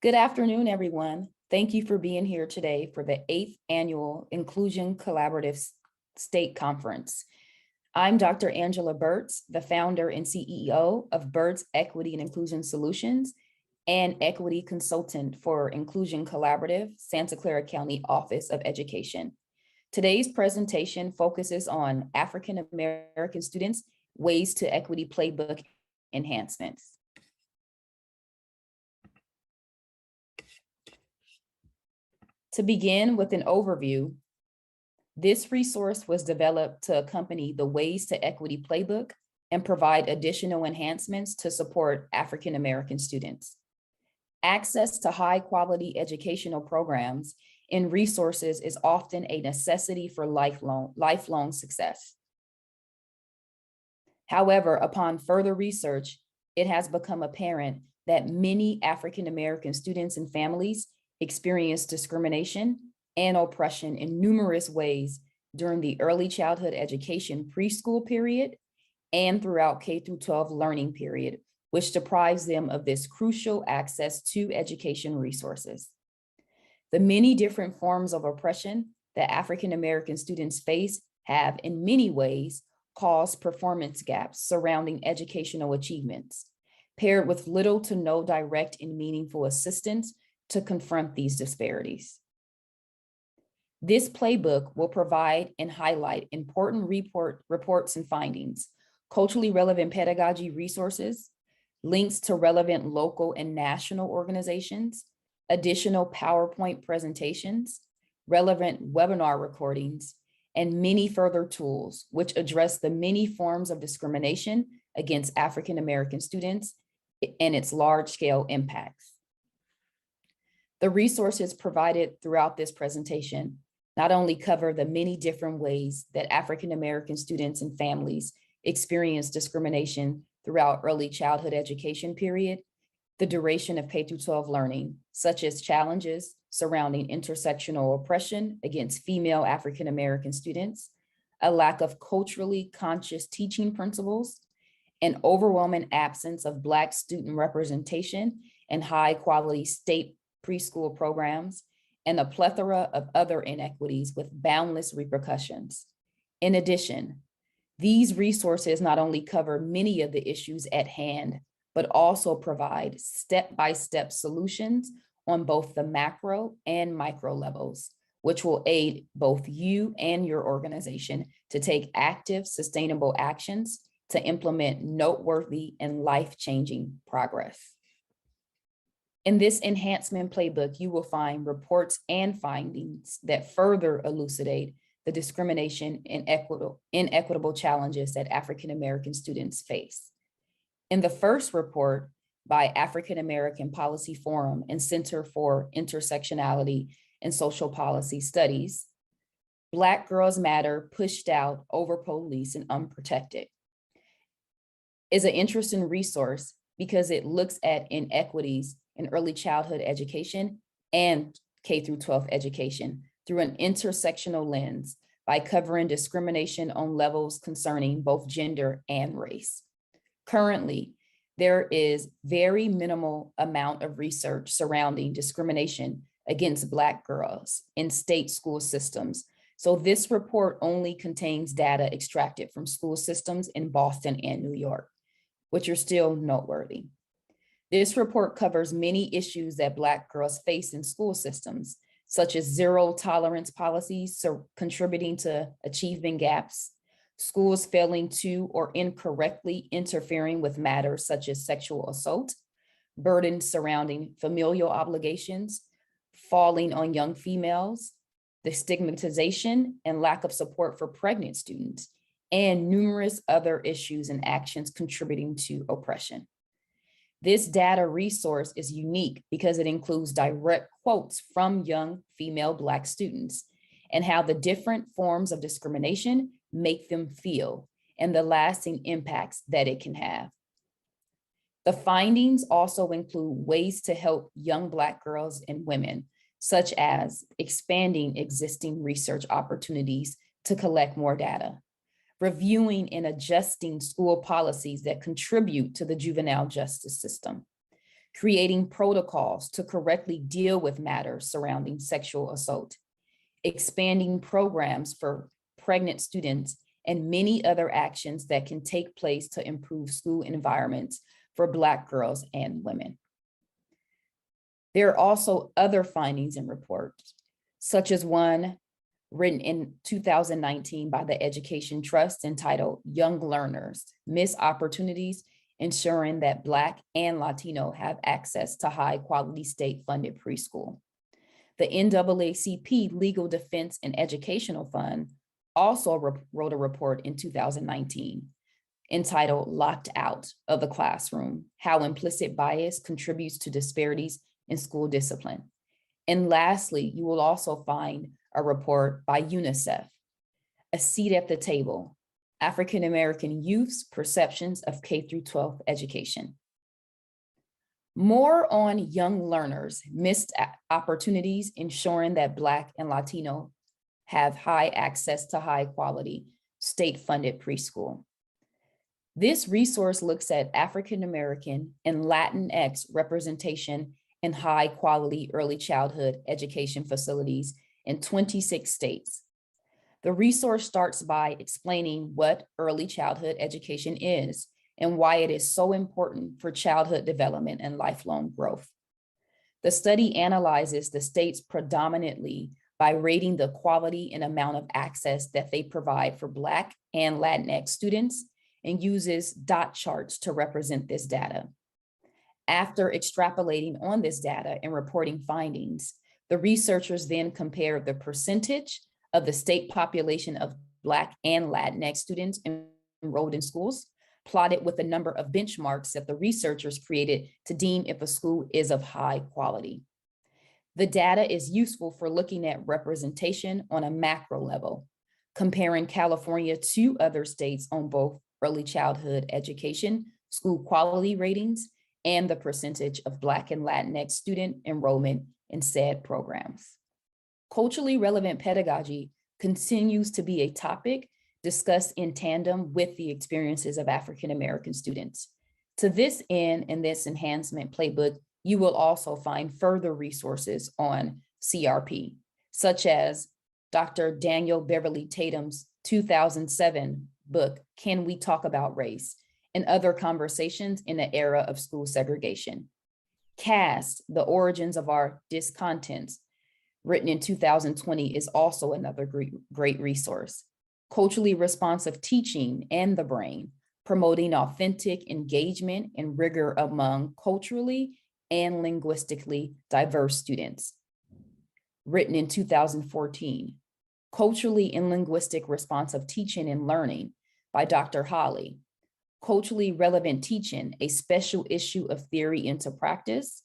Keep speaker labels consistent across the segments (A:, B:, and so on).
A: Good afternoon, everyone. Thank you for being here today for the 8th Annual Inclusion Collaborative State Conference. I'm Dr. Angela Burtz, the founder and CEO of Burtz Equity and Inclusion Solutions and equity consultant for Inclusion Collaborative, Santa Clara County Office of Education. Today's presentation focuses on African American students' ways to equity playbook enhancements. To begin with an overview, this resource was developed to accompany the Ways to Equity Playbook and provide additional enhancements to support African American students. Access to high quality educational programs and resources is often a necessity for lifelong success. However, upon further research, it has become apparent that many African American students and families experience discrimination and oppression in numerous ways during the early childhood education preschool period and throughout K-12 learning period, which deprives them of this crucial access to education resources. The many different forms of oppression that African American students face have in many ways caused performance gaps surrounding educational achievements, paired with little to no direct and meaningful assistance to confront these disparities. This playbook will provide and highlight important reports and findings, culturally relevant pedagogy resources, links to relevant local and national organizations, additional PowerPoint presentations, relevant webinar recordings, and many further tools which address the many forms of discrimination against African American students and its large-scale impacts. The resources provided throughout this presentation not only cover the many different ways that African American students and families experience discrimination throughout early childhood education period, the duration of K-12 learning, such as challenges surrounding intersectional oppression against female African American students, a lack of culturally conscious teaching principles, an overwhelming absence of Black student representation and high quality state preschool programs, and a plethora of other inequities with boundless repercussions. In addition, these resources not only cover many of the issues at hand, but also provide step-by-step solutions on both the macro and micro levels, which will aid both you and your organization to take active, sustainable actions to implement noteworthy and life-changing progress. In this enhancement playbook, you will find reports and findings that further elucidate the discrimination and inequitable challenges that African American students face. In the first report by African American Policy Forum and Center for Intersectionality and Social Policy Studies, Black Girls Matter Pushed Out, Over Police and Unprotected is an interesting resource because it looks at inequities in early childhood education and K-12 education through an intersectional lens by covering discrimination on levels concerning both gender and race. Currently, there is very minimal amount of research surrounding discrimination against Black girls in state school systems. So this report only contains data extracted from school systems in Boston and New York, which are still noteworthy. This report covers many issues that Black girls face in school systems, such as zero tolerance policies contributing to achievement gaps, schools failing to or incorrectly interfering with matters such as sexual assault, burdens surrounding familial obligations, falling on young females, the stigmatization and lack of support for pregnant students, and numerous other issues and actions contributing to oppression. This data resource is unique because it includes direct quotes from young female Black students and how the different forms of discrimination make them feel and the lasting impacts that it can have. The findings also include ways to help young Black girls and women, such as expanding existing research opportunities to collect more data, reviewing and adjusting school policies that contribute to the juvenile justice system, creating protocols to correctly deal with matters surrounding sexual assault, expanding programs for pregnant students, and many other actions that can take place to improve school environments for Black girls and women. There are also other findings and reports, such as one written in 2019 by the Education Trust entitled Young Learners, Missed Opportunities, Ensuring that Black and Latino have access to high quality state-funded preschool. The NAACP Legal Defense and Educational Fund also wrote a report in 2019 entitled Locked Out of the Classroom, How Implicit Bias Contributes to Disparities in School Discipline. And lastly, you will also find a report by UNICEF, A Seat at the Table, African American Youth's Perceptions of K-12 Education. More on young learners' missed opportunities, ensuring that Black and Latino have high access to high quality state-funded preschool. This resource looks at African American and Latinx representation in high quality early childhood education facilities in 26 states. The resource starts by explaining what early childhood education is and why it is so important for childhood development and lifelong growth. The study analyzes the states predominantly by rating the quality and amount of access that they provide for Black and Latinx students and uses dot charts to represent this data. After extrapolating on this data and reporting findings, the researchers then compared the percentage of the state population of Black and Latinx students enrolled in schools, plotted with the number of benchmarks that the researchers created to deem if a school is of high quality. The data is useful for looking at representation on a macro level, comparing California to other states on both early childhood education, school quality ratings, and the percentage of Black and Latinx student enrollment in said programs. Culturally relevant pedagogy continues to be a topic discussed in tandem with the experiences of African American students. To this end, in this enhancement playbook, you will also find further resources on CRP, such as Dr. Daniel Beverly Tatum's 2007 book, Can We Talk About Race? And Other Conversations in the Era of School Segregation. CAST, The Origins of Our Discontents, written in 2020, is also another great resource. Culturally Responsive Teaching and the Brain, Promoting Authentic Engagement and Rigor Among Culturally and Linguistically Diverse Students, written in 2014. Culturally and Linguistic Responsive Teaching and Learning by Dr. Holly. Culturally Relevant Teaching, a Special Issue of Theory into Practice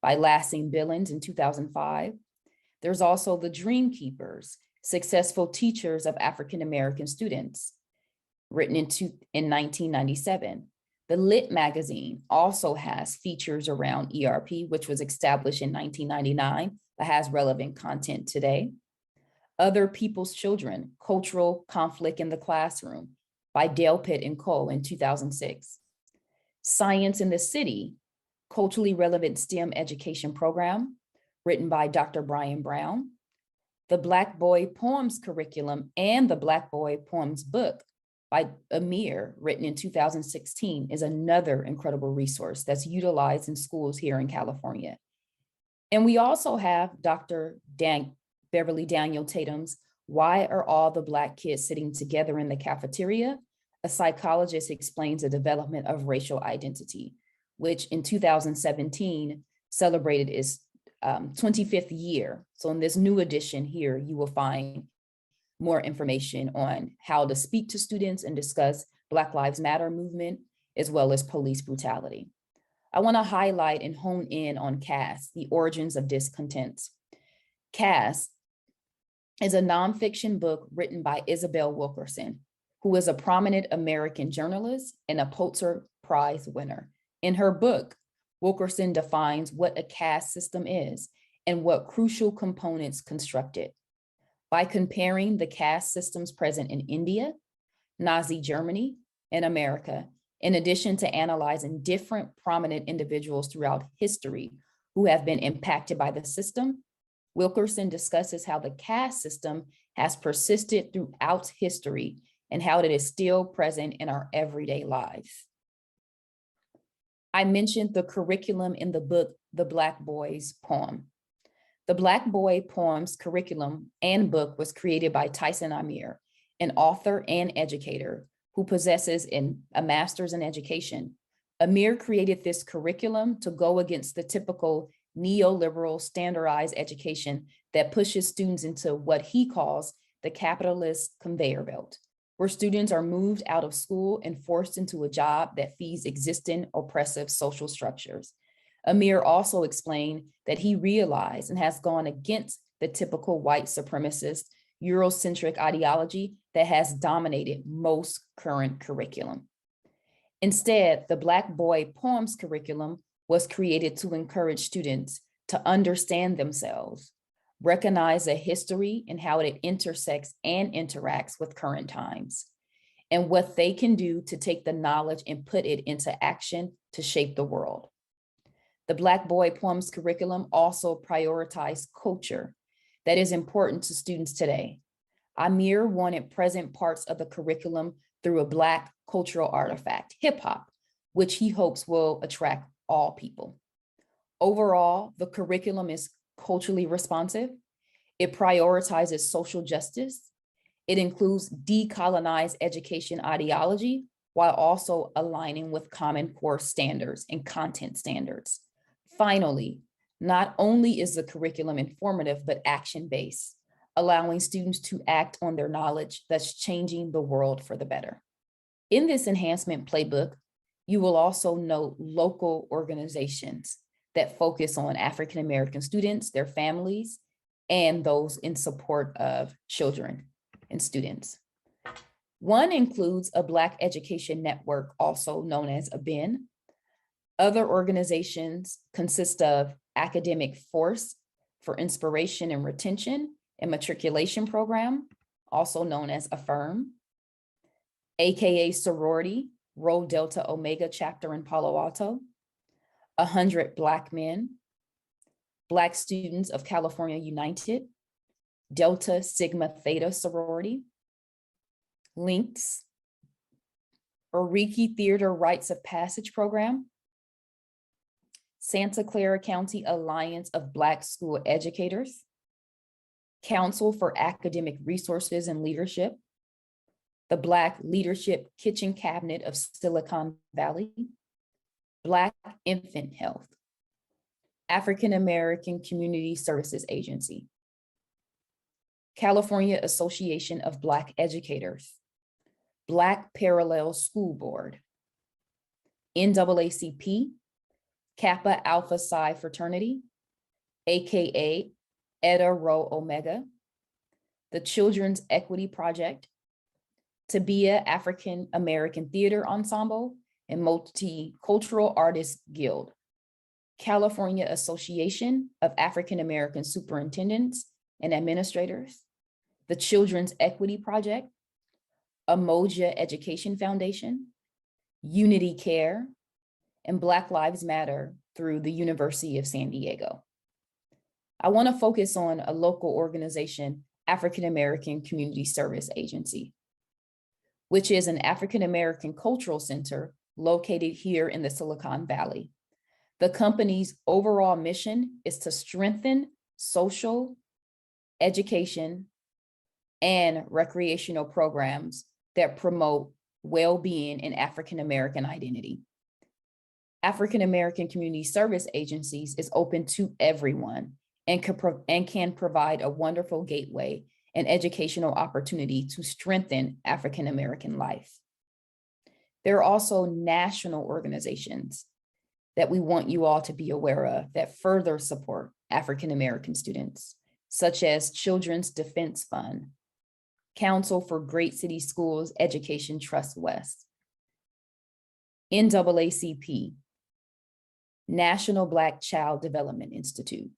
A: by Lassing Billings in 2005. There's also The Dream Keepers, Successful Teachers of African American Students, written in 1997. The Lit magazine also has features around ERP, which was established in 1999, but has relevant content today. Other People's Children, Cultural Conflict in the Classroom by Delpit and Cole in 2006. Science in the City, Culturally Relevant STEM Education Program, written by Dr. Brian Brown. The Black Boy Poems Curriculum and the Black Boy Poems Book by Amir, written in 2016, is another incredible resource that's utilized in schools here in California. And we also have Dr. Beverly Daniel Tatum's Why Are All the Black Kids Sitting Together in the Cafeteria? A Psychologist Explains the Development of Racial Identity, which in 2017 celebrated its 25th year. So in this new edition here, you will find more information on how to speak to students and discuss Black Lives Matter movement, as well as police brutality. I want to highlight and hone in on CAST, The Origins of Discontents. CAST is a nonfiction book written by Isabel Wilkerson, who is a prominent American journalist and a Pulitzer Prize winner. In her book, Wilkerson defines what a caste system is and what crucial components construct it. By comparing the caste systems present in India, Nazi Germany, and America, In addition to analyzing different prominent individuals throughout history who have been impacted by the system, Wilkerson discusses how the caste system has persisted throughout history and how it is still present in our everyday lives. I mentioned the curriculum in the book, The Black Boy's Poem. The Black Boy Poems curriculum and book was created by Tyson Amir, an author and educator who possesses a master's in education. Amir created this curriculum to go against the typical neoliberal standardized education that pushes students into what he calls the capitalist conveyor belt, where students are moved out of school and forced into a job that feeds existing oppressive social structures. Amir also explained that he realized and has gone against the typical white supremacist Eurocentric ideology that has dominated most current curriculum. Instead, the Black Boy Poems curriculum was created to encourage students to understand themselves, recognize a history and how it intersects and interacts with current times, and what they can do to take the knowledge and put it into action to shape the world. The Black Boy Poems curriculum also prioritized culture that is important to students today. Amir wanted present parts of the curriculum through a Black cultural artifact, hip hop, which he hopes will attract all people. Overall, the curriculum is culturally responsive. It prioritizes social justice. It includes decolonized education ideology while also aligning with Common Core standards and content standards. Finally, not only is the curriculum informative, but action-based, allowing students to act on their knowledge that's changing the world for the better. In this enhancement playbook, you will also note local organizations that focus on African American students, their families, and those in support of children and students. One includes a Black Education Network, also known as ABIN. Other organizations consist of Academic Force for Inspiration and Retention and Matriculation Program, also known as AFFIRM, AKA Sorority, Rho Delta Omega chapter in Palo Alto, 100 Black Men, Black Students of California United, Delta Sigma Theta Sorority, Links, Oriki Theater Rites of Passage Program, Santa Clara County Alliance of Black School Educators, Council for Academic Resources and Leadership, the Black Leadership Kitchen Cabinet of Silicon Valley, Black Infant Health, African American Community Services Agency, California Association of Black Educators, Black Parallel School Board, NAACP, Kappa Alpha Psi Fraternity, AKA Eta Rho Omega, the Children's Equity Project, Tabia African American Theater Ensemble, and Multicultural Artists Guild, California Association of African American Superintendents and Administrators, the Children's Equity Project, Umoja Education Foundation, Unity Care, and Black Lives Matter through the University of San Diego. I want to focus on a local organization, African American Community Service Agency, which is an African American cultural center located here in the Silicon Valley. The company's overall mission is to strengthen social, education, and recreational programs that promote well-being and African American identity. African American Community Service Agencies is open to everyone and can provide a wonderful gateway and educational opportunity to strengthen African American life. There are also national organizations that we want you all to be aware of that further support African American students, such as Children's Defense Fund, Council for Great City Schools Education Trust West, NAACP, National Black Child Development Institute,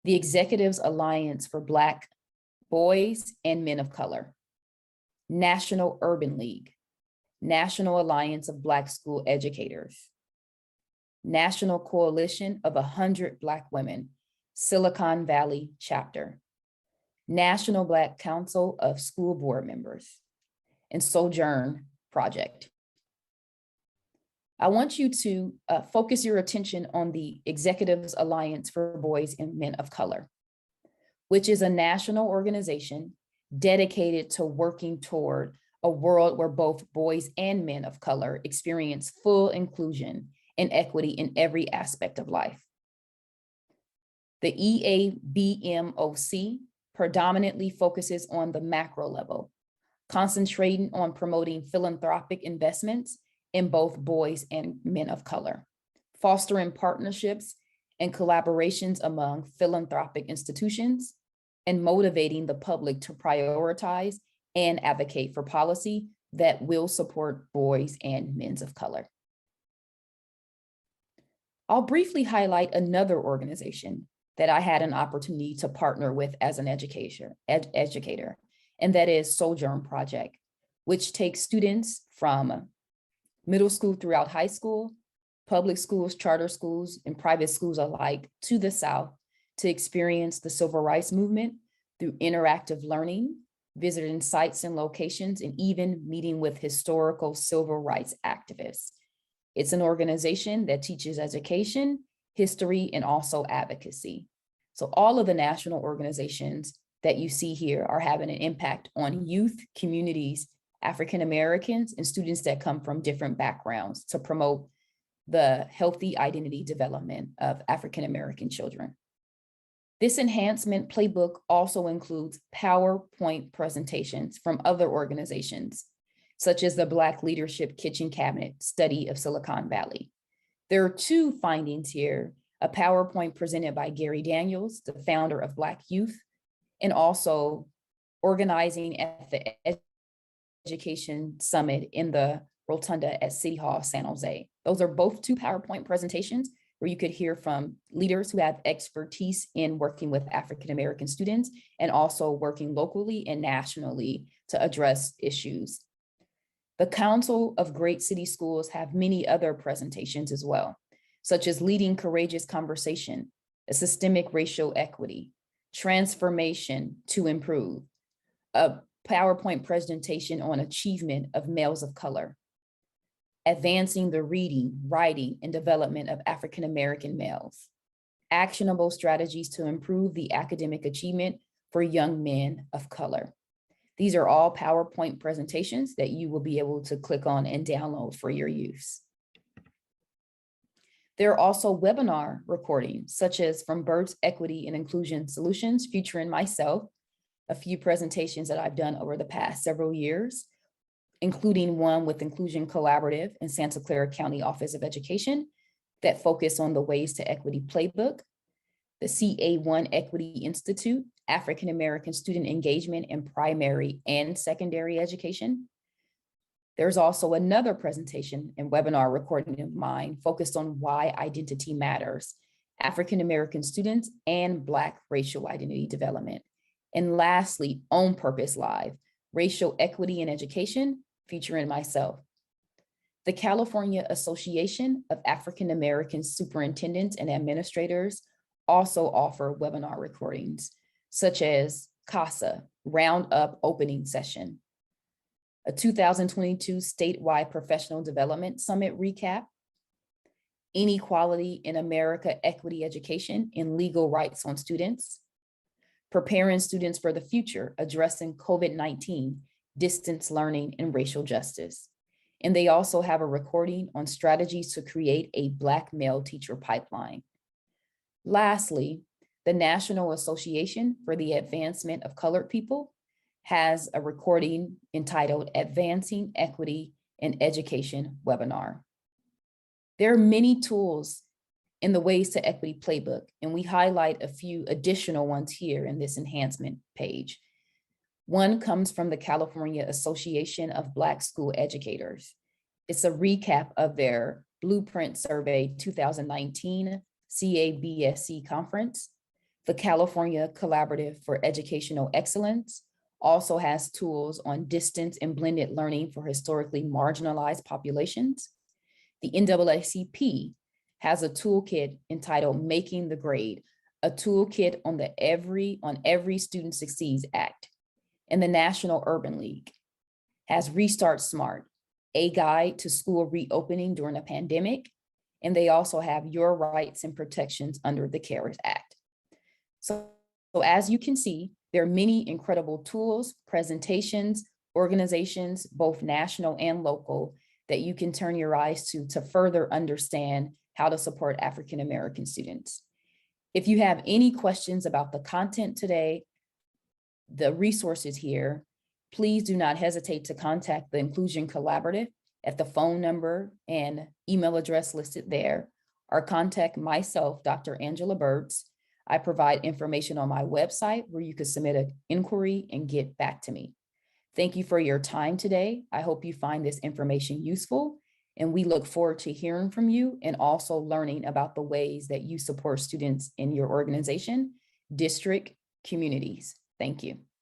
A: the Executives Alliance for Black Boys and Men of Color, National Urban League, National Alliance of Black School Educators, National Coalition of 100 Black Women, Silicon Valley Chapter, National Black Council of School Board Members, and Sojourn Project. I want you to focus your attention on the Executives Alliance for Boys and Men of Color, which is a national organization dedicated to working toward a world where both boys and men of color experience full inclusion and equity in every aspect of life. The EABMOC predominantly focuses on the macro level, concentrating on promoting philanthropic investments in both boys and men of color, fostering partnerships and collaborations among philanthropic institutions, and motivating the public to prioritize and advocate for policy that will support boys and men of color. I'll briefly highlight another organization that I had an opportunity to partner with as an educator, and that is Sojourn Project, which takes students from middle school throughout high school, public schools, charter schools, and private schools alike to the South to experience the civil rights movement through interactive learning, visiting sites and locations, and even meeting with historical civil rights activists. It's an organization that teaches education, history, and also advocacy. So all of the national organizations that you see here are having an impact on youth, communities, African Americans, and students that come from different backgrounds to promote the healthy identity development of African American children. This enhancement playbook also includes PowerPoint presentations from other organizations, such as the Black Leadership Kitchen Cabinet study of Silicon Valley. There are two findings here, a PowerPoint presented by Gary Daniels, the founder of Black Youth, and also organizing at the Education Summit in the Rotunda at City Hall, San Jose. Those are both two PowerPoint presentations where you could hear from leaders who have expertise in working with African American students and also working locally and nationally to address issues. The Council of Great City Schools have many other presentations as well, such as Leading Courageous Conversation, a Systemic Racial Equity, Transformation to Improve, a PowerPoint presentation on achievement of males of color, Advancing the Reading, Writing, and Development of African American Males, Actionable Strategies to Improve the Academic Achievement for Young Men of Color. These are all PowerPoint presentations that you will be able to click on and download for your use. There are also webinar recordings, such as from Birds Equity and Inclusion Solutions, featuring myself, a few presentations that I've done over the past several years, including one with Inclusion Collaborative and Santa Clara County Office of Education that focus on the Ways to Equity Playbook, the CA1 Equity Institute, African American Student Engagement in Primary and Secondary Education. There's also another presentation and webinar recording of mine focused on why identity matters, African American students and Black racial identity development. And lastly, On Purpose Live, Racial Equity in Education, featuring myself. The California Association of African American Superintendents and Administrators also offer webinar recordings, such as CASA, Roundup Opening Session, a 2022 Statewide Professional Development Summit Recap, Inequality in America, Equity Education and Legal Rights on Students, Preparing Students for the Future, Addressing COVID-19, Distance Learning and Racial Justice. And they also have a recording on strategies to create a Black male teacher pipeline. Lastly, the National Association for the Advancement of Colored People has a recording entitled Advancing Equity in Education webinar. There are many tools in the Ways to Equity Playbook, and we highlight a few additional ones here in this enhancement page. One comes from the California Association of Black School Educators. It's a recap of their Blueprint Survey 2019 CABSC conference, the California Collaborative for Educational Excellence, also has tools on distance and blended learning for historically marginalized populations. The NAACP has a toolkit entitled Making the Grade, a toolkit on Every Student Succeeds Act. And the National Urban League has Restart Smart, a guide to school reopening during a pandemic. And they also have Your Rights and Protections under the CARES Act. So as you can see, there are many incredible tools, presentations, organizations, both national and local, that you can turn your eyes to further understand how to support African-American students. If you have any questions about the content today, the resources here, please do not hesitate to contact the Inclusion Collaborative at the phone number and email address listed there, or contact myself, Dr. Angela Burtz. I provide information on my website where you can submit an inquiry and get back to me. Thank you for your time today. I hope you find this information useful, and we look forward to hearing from you and also learning about the ways that you support students in your organization, district, communities. Thank you.